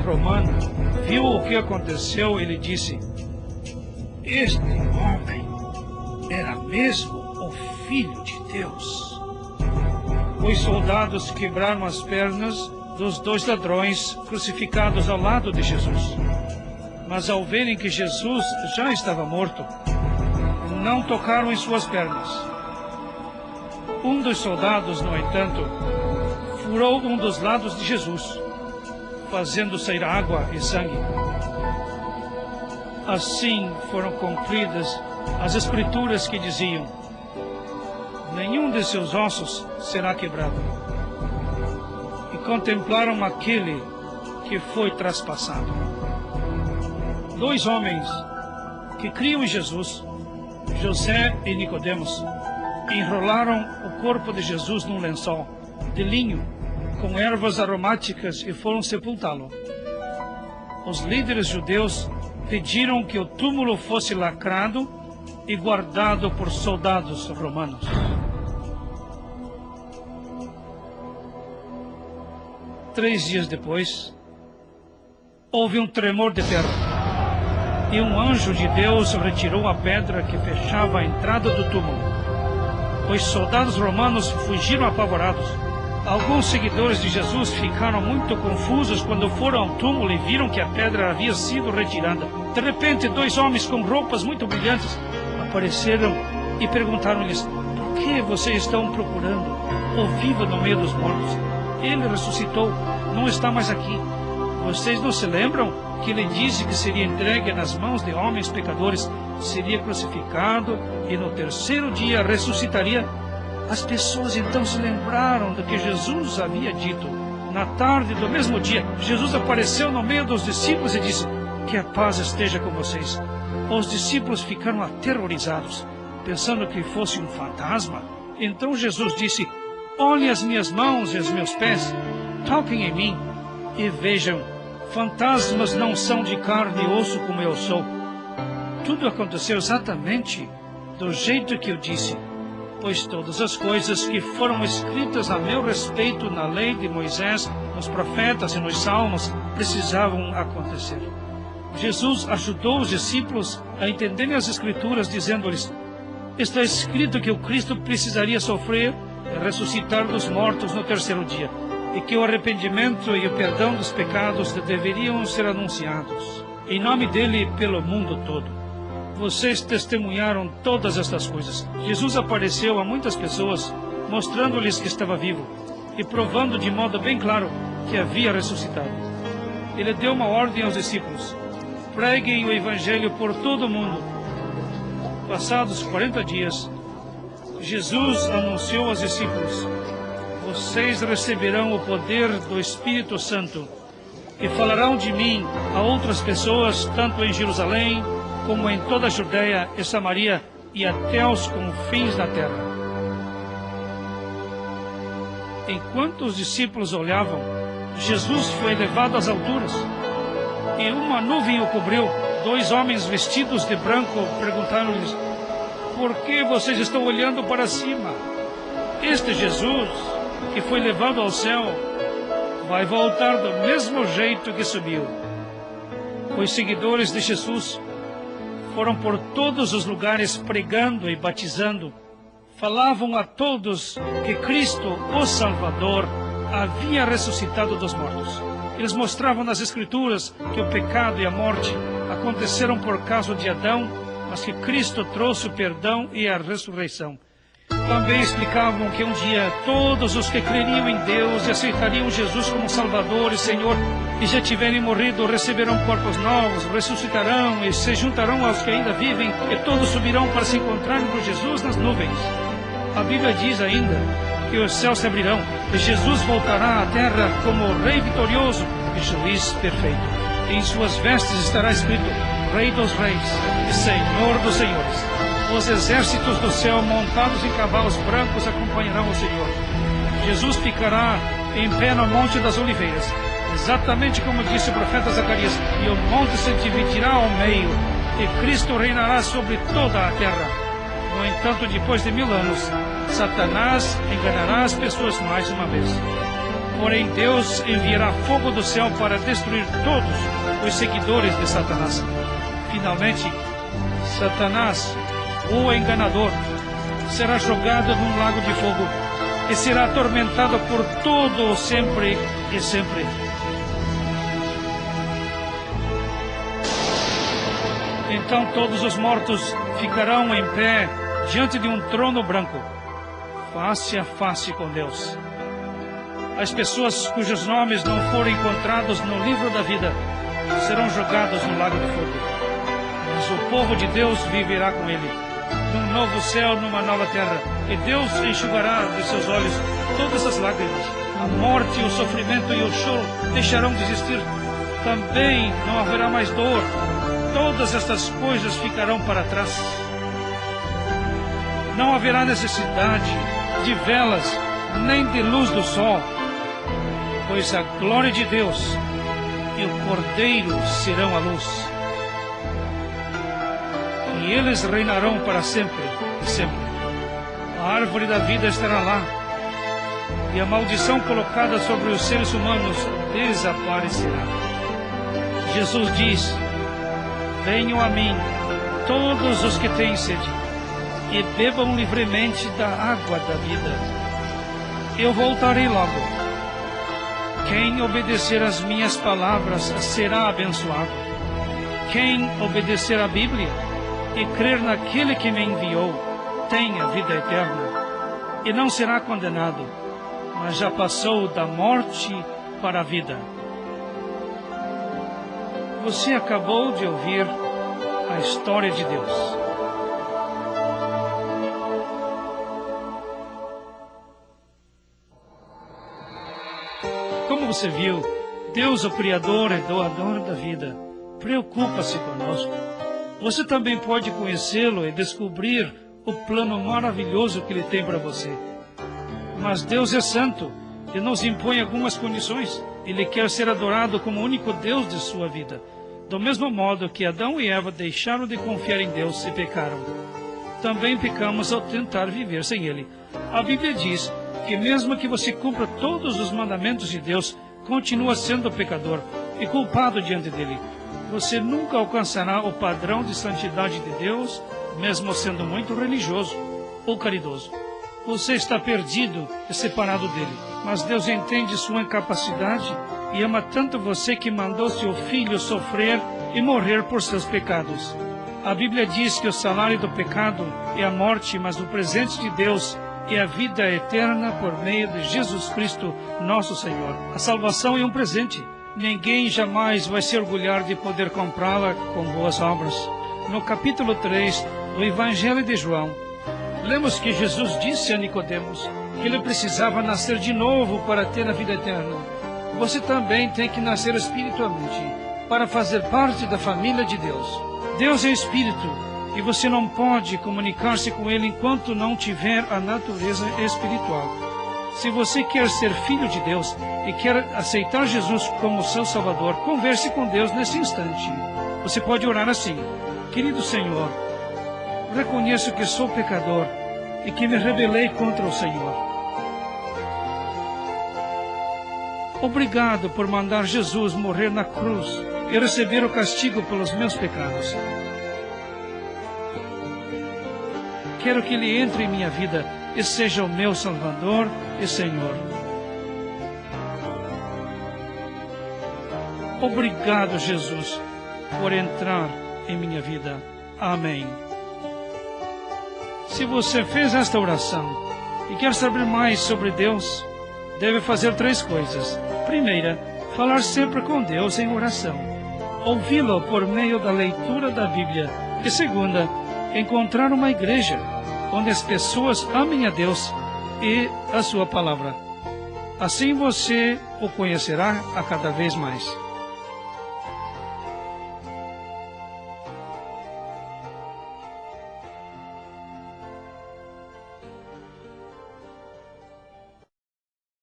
romano viu o que aconteceu, ele disse: este homem era mesmo o Filho de Deus. Os soldados quebraram as pernas dos dois ladrões crucificados ao lado de Jesus. Mas ao verem que Jesus já estava morto, não tocaram em suas pernas. Um dos soldados, no entanto, furou um dos lados de Jesus, fazendo sair água e sangue. Assim foram cumpridas as escrituras que diziam: nenhum de seus ossos será quebrado. E contemplaram aquele que foi traspassado. Dois homens que criam em Jesus, José e Nicodemos, enrolaram o corpo de Jesus num lençol de linho com ervas aromáticas e foram sepultá-lo. Os líderes judeus pediram que o túmulo fosse lacrado e guardado por soldados romanos. Três dias depois, houve um tremor de terra. E um anjo de Deus retirou a pedra que fechava a entrada do túmulo. Os soldados romanos fugiram apavorados. Alguns seguidores de Jesus ficaram muito confusos quando foram ao túmulo e viram que a pedra havia sido retirada. De repente, dois homens com roupas muito brilhantes apareceram e perguntaram-lhes: por que vocês estão procurando o vivo no meio dos mortos? Ele ressuscitou, não está mais aqui. Vocês não se lembram que ele disse que seria entregue nas mãos de homens pecadores, seria crucificado e no terceiro dia ressuscitaria? As pessoas então se lembraram do que Jesus havia dito. Na tarde do mesmo dia, Jesus apareceu no meio dos discípulos e disse: que a paz esteja com vocês. Os discípulos ficaram aterrorizados, pensando que fosse um fantasma. Então Jesus disse: olhem as minhas mãos e os meus pés, toquem em mim e vejam, fantasmas não são de carne e osso como eu sou. Tudo aconteceu exatamente do jeito que eu disse, pois todas as coisas que foram escritas a meu respeito na lei de Moisés, nos profetas e nos salmos precisavam acontecer. Jesus ajudou os discípulos a entenderem as escrituras, dizendo-lhes: está escrito que o Cristo precisaria sofrer e ressuscitar dos mortos no terceiro dia, e que o arrependimento e o perdão dos pecados deveriam ser anunciados em nome dele pelo mundo todo. Vocês testemunharam todas estas coisas. Jesus apareceu a muitas pessoas, mostrando-lhes que estava vivo e provando de modo bem claro que havia ressuscitado. Ele deu uma ordem aos discípulos: preguem o evangelho por todo o mundo. Passados 40 dias, Jesus anunciou aos discípulos: vocês receberão o poder do Espírito Santo e falarão de mim a outras pessoas, tanto em Jerusalém como em toda a Judeia e Samaria e até os confins da terra. Enquanto os discípulos olhavam, Jesus foi levado às alturas e uma nuvem o cobriu. Dois homens vestidos de branco perguntaram-lhes: por que vocês estão olhando para cima? Este Jesus que foi levado ao céu vai voltar do mesmo jeito que subiu. Os seguidores de Jesus foram por todos os lugares pregando e batizando. Falavam a todos que Cristo, o Salvador, havia ressuscitado dos mortos. Eles mostravam nas Escrituras que o pecado e a morte aconteceram por causa de Adão, mas que Cristo trouxe o perdão e a ressurreição. Também explicavam que um dia todos os que creriam em Deus e aceitariam Jesus como Salvador e Senhor e já tiverem morrido receberão corpos novos, ressuscitarão e se juntarão aos que ainda vivem e todos subirão para se encontrarem com Jesus nas nuvens. A Bíblia diz ainda que os céus se abrirão e Jesus voltará à terra como Rei vitorioso e Juiz perfeito. Em suas vestes estará escrito: Rei dos Reis e Senhor dos Senhores. Os exércitos do céu montados em cavalos brancos acompanharão o Senhor. Jesus ficará em pé no Monte das Oliveiras, exatamente como disse o profeta Zacarias, e o monte se dividirá ao meio, e Cristo reinará sobre toda a terra. No entanto, depois de 1000 anos, Satanás enganará as pessoas mais uma vez. Porém, Deus enviará fogo do céu para destruir todos os seguidores de Satanás. Finalmente, Satanás, o enganador, será jogado num lago de fogo e será atormentado por todo sempre e sempre. Então todos os mortos ficarão em pé diante de um trono branco, face a face com Deus. As pessoas cujos nomes não forem encontrados no livro da vida serão jogados no lago de fogo. Mas o povo de Deus viverá com ele, num novo céu, numa nova terra, e Deus enxugará de seus olhos todas as lágrimas. A morte, o sofrimento e o choro deixarão de existir. Também não haverá mais dor. Todas estas coisas ficarão para trás. Não haverá necessidade de velas, nem de luz do sol, pois a glória de Deus e o Cordeiro serão a luz. E eles reinarão para sempre e sempre. A árvore da vida estará lá, e a maldição colocada sobre os seres humanos desaparecerá. Jesus diz: venham a mim todos os que têm sede, e bebam livremente da água da vida. Eu voltarei logo. Quem obedecer às minhas palavras será abençoado. Quem obedecer à Bíblia e crer naquele que me enviou tem a vida eterna, e não será condenado, mas já passou da morte para a vida. Você acabou de ouvir a história de Deus. Como você viu, Deus, o Criador e doador da vida, preocupa-se conosco. Você também pode conhecê-lo e descobrir o plano maravilhoso que Ele tem para você. Mas Deus é santo e nos impõe algumas condições. Ele quer ser adorado como o único Deus de sua vida, do mesmo modo que Adão e Eva deixaram de confiar em Deus e pecaram. Também pecamos ao tentar viver sem Ele. A Bíblia diz que mesmo que você cumpra todos os mandamentos de Deus, continua sendo pecador e culpado diante dele. Você nunca alcançará o padrão de santidade de Deus, mesmo sendo muito religioso ou caridoso. Você está perdido e separado dele, mas Deus entende sua incapacidade e ama tanto você que mandou seu Filho sofrer e morrer por seus pecados. A Bíblia diz que o salário do pecado é a morte, mas o presente de Deus é a vida eterna por meio de Jesus Cristo, nosso Senhor. A salvação é um presente. Ninguém jamais vai se orgulhar de poder comprá-la com boas obras. No capítulo 3 do Evangelho de João, lemos que Jesus disse a Nicodemos que ele precisava nascer de novo para ter a vida eterna. Você também tem que nascer espiritualmente para fazer parte da família de Deus. Deus é espírito e você não pode comunicar-se com Ele enquanto não tiver a natureza espiritual. Se você quer ser filho de Deus e quer aceitar Jesus como seu Salvador, converse com Deus nesse instante. Você pode orar assim: querido Senhor, reconheço que sou pecador e que me rebelei contra o Senhor. Obrigado por mandar Jesus morrer na cruz e receber o castigo pelos meus pecados. Quero que Ele entre em minha vida e seja o meu Salvador e Senhor. Obrigado, Jesus, por entrar em minha vida. Amém. Se você fez esta oração e quer saber mais sobre Deus, deve fazer 3 coisas. Primeira, falar sempre com Deus em oração. Ouvi-lo por meio da leitura da Bíblia. E segunda, encontrar uma igreja onde as pessoas amem a Deus e a sua palavra. Assim você o conhecerá a cada vez mais.